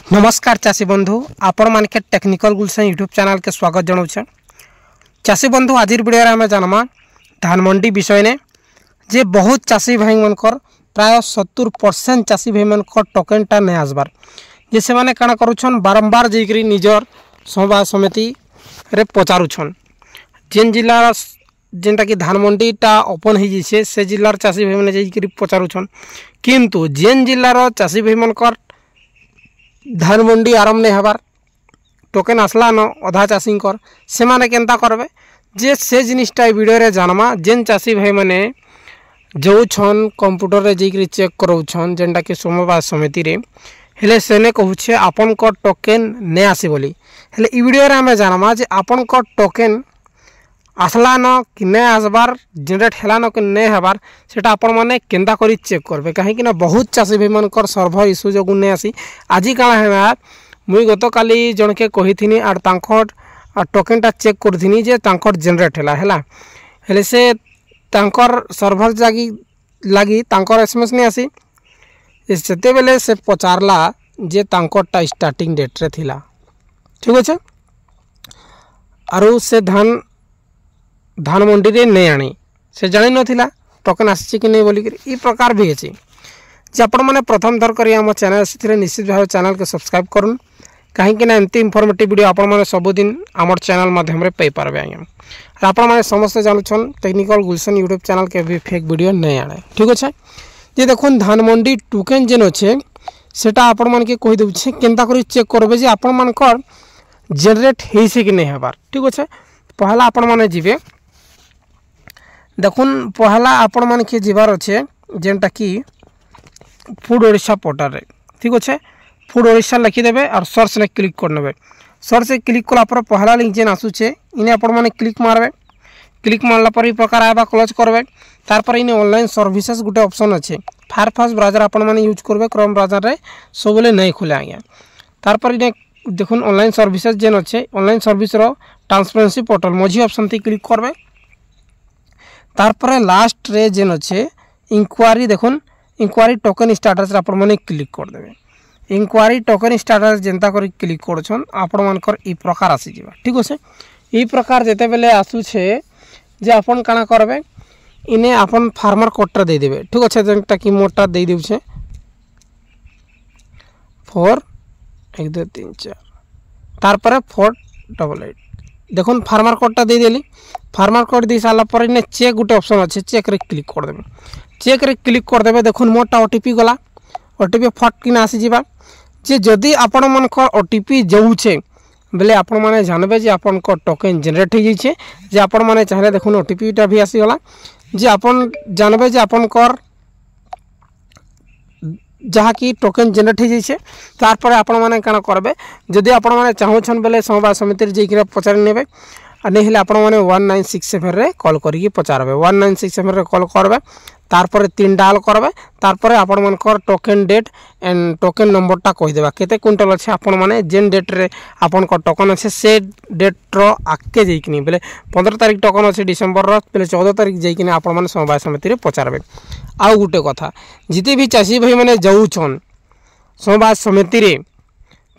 नमस्कार चाषी बंधु आपण मानके टेक्निकल गुलशन यूट्यूब चैनल के स्वागत जनाऊे। चाषी बंधु आज वीडियो आम जानमा धान मंडी विषय ने जे बहुत चाषी भाई मनकर प्राय 70% चाषी भाई मनकर टोकनटा नहीं आसबार जे से माने काना करूछन बारंबार जाइकरी निजर सभा समिति रे पचारुछन जेन जिला जेनटा कि धान मंडीटा ओपन हो जाइए से जिलार चाषी भाई मैंने जाइकरी पचारुछन किंतु जेन जिलार चाषी भाई मनकर धान मंडी आरंभ नहीं हबार टोकन आसला न अधा चाषी से माने केंता करबे जे से जिनिसटा वीडियो रे जानमा जेन चाषी भाई मैंने जाऊन कंप्यूटर रे जाइकरी चेक कराउछन जेनटा कि समवाय समिति रे हेले सेने कहूछे आपन को टोकन ने आसी बोली हेले ई वीडियो रे हमें जानमा जे आपन को टोकन आसला न कि नहीं आसबार जनरेट हेला न कि नहीं हबार सेटा आपण माने केंदा करी चेक करबे कहीं ना बहुत चाषी भाई मनकर सर्भर इश्यू जो नहीं आसी आज काଣା है मुई गत काली जनके कही आर तांकर टोकनटा चेक करथिनी जे तांकर जनरेट हेला हेले से तांकर सर्भर जागी लागी तांकर एसएमएस नहीं आसी सेते बेले से पचारला जे तांकरटा स्टार्टिंग डेट रे थिला ठीक अच्छे आरो से धान मंडी रे नहीं आनी से जानी नथिला टोकन आसी कि नहीं बोली ई प्रकार भी अछि जे आपण माने प्रथम थर करी हम चैनल से निश्चित भाव चैनल के सब्सक्राइब करूँ कहीं ना एमती इनफॉर्मेटिव वीडियो आपण माने सबुदिन आमर चैनल माध्यम रे पाई पारबे आज्ञा आपण माने समस्त जानुछन टेक्निकल गुलशन यूट्यूब चैनल के भी फेक वीडियो नहीं आने ठीक अच्छे जे देखुन धान मंडी टोकन जेन अच्छे सेटा आपण मान के कहि दउछे केनता करी चेक करबे जे आपण मानकर जनरेट हेइसे कि नहीं हबार ठीक अच्छे पहला आपण माने जिवे देखुन पहला आपण मान के जीवार अच्छे जेनटा कि फूड ओडिशा पोर्टल रे ठीक अच्छे फूड ओडिशा लिखिदेवे और सर्च ने क्लिक करने सर्च से क्लिक कलापर पहला लिंक जेन आसूचे इन्हें आपण मैंने क्लिक मारबे क्लिक मारला पर प्रकार आवा क्लोज करबे तारपर इन्हें ऑनलाइन सर्विसेज गोटे ऑप्शन अच्छे फायरफॉक्स ब्राउजर आपण मैंने यूज करबे क्रोम ब्राउजर रे सबले नहीं खुले आज्ञा तारपर इन्हें देखुन ऑनलाइन सर्विसेज जेन अच्छे ऑनलाइन सर्विस रो ट्रांसपेरेंसी पोर्टल मझी ऑप्शन ती क्लिक करबे तारपर लास्ट रे जेन अच्छे इंक्वारी देखुन इंक्वारी टोकन स्टाटस आपण मैंने क्लिक कर देबे इंक्वारी टोकन स्टाटस जेंता करी क्लिक करछन आपण मानकर ई प्रकार आसी जिबा ठीक अछि ई प्रकार जेते बेले आसुछे जे आपण काना करबे इने आपण फार्मर कोड दे देबे ठीक अछि जेंता कि मोटा दे देउछे 4 1 2 3 4 तारपर 488 देखुन फार्मर कोडटा दे देली फार्मर कोड दे साला पर इने चेक गोटे ऑप्शन अच्छे चेक रे क्लिक कर देबे चेक रे क्लिक कर देबे देखुन मोटा ओटीपी गला ओटीपी फट किना आसी जिबा जे जदी आपण मन को ओटीपी जाउछे बेले आपण माने जानबे जे आपण को टोकन जनरेट हो जाइछे जे आपण माने चाहे देखुन ओटीपीटा भी आसी गला जे आपण जानबे जे आपण को जहाँ कि टोकन जनरेट हो जाइछे तारपर आपण माने काना करबे जदी आपण माने चाहूछन बेले समवाय समिति रे जाइकरा पचारि नेबे नहीं हेले आपण माने 1967 रे कॉल करिके पचारबे 1967 रे कॉल करबे तारपर 3 डाल करबे तारपर आपण मानकर टोकन डेट एंड टोकन नंबरटा कहि देबा केते क्विंटल अछि आपण माने जेन डेट रे आपण को टोकन अछि से डेट रो आके जाइकनी बेले 15 तारिख टोकन अछि डिसेंबर रो बेले 14 तारिख जाइकनी आपण माने समवाय समिति रे पचारबे आ गुटे कथा जिते भी चाषी भाई माने जाउछन समवाय समिति रे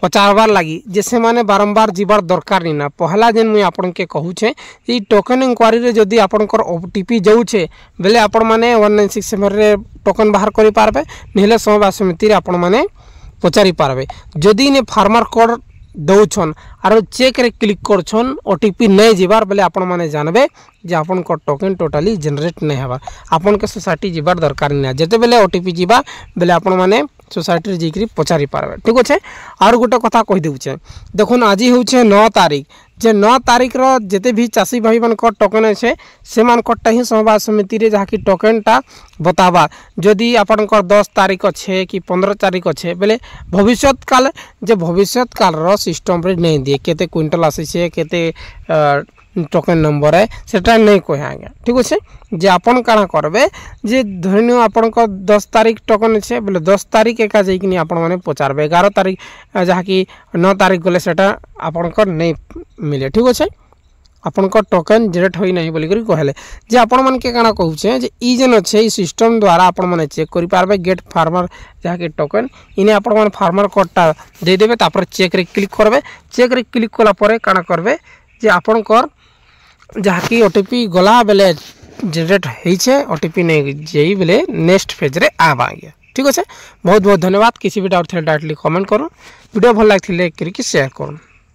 पचारबार लगी जैसे माने बारंबार जीवार दरकार नहीं ना पहला जेन मुई आपन के कहूछे ई टोकन इंक्वारी रे जदी आपनकर ओटीपी जाउछे बेले आपण माने 1967 रे टोकन बाहर करि पारबे नहेले समवाय समिति रे आपण माने पचारि पारबे जदी ने फार्मर कोड दउछन आरो चेक रे क्लिक करछन ओटीपी नहीं जीवार बेले आपण माने जानबे जे आपन को टोकन टोटली जनरेट नहीं हबा आपन के सोसाइटी जीवार दरकार नहीं जेते बेले ओटीपी जीवा बेले आपण माने सोसाइटी रे जाइकरी पचारि पारबे ठीक अच्छे और गोटे कथा कहि देउछे देखुन आज होउछे 9 तारिख जे 9 तारिख रो जेते भी चाषी भाई मन को टोकन अछि से मान कोटा ही समवाय समिति रे जहा कि टोकनटा बताबा जदी आपन को 10 तारिख अच्छे कि 15 तारिख अच्छे बेले भविष्यत काल जे भविष्यत काल रो सिस्टम रे नहीं दिए केते क्विंटल आसी छे केते टोकन नंबर है सेटा नहीं कहे आज्ञा ठीक अच्छे जे आपन काना करबे जे धरनियो आपन को 10 तारिख टोकन अच्छे बोले 10 तारिख एका जाइकनी आपन माने पचारबे 11 तारिख जहा कि 9 तारिख गले सेटा आपन को नहीं मिले ठीक अच्छे आपनकर टोकन जनरेट होई नहीं बोली करी कहले जे आपण मन के काना कहूचे जे ई जेन अच्छे ई सिस्टम द्वारा आपण माने चेक करि पारबे गेट फार्मर जहा के टोकन इने आपण मन फार्मर कोडटा दे देबे तापर चेक रे क्लिक करबे चेक रे क्लिक कला परे काना करबे जे आपनकर जहा की ओटीपी गला बेले जनरेट होइछे ओटीपी नै जेई बेले नेक्स्ट पेज रे आबा गया ठीक আছে बहुत बहुत धन्यवाद किसी भी डाउट थे डायरेक्टली कमेंट करूँ वीडियो भल लगे लाइक करके शेयर करूँ।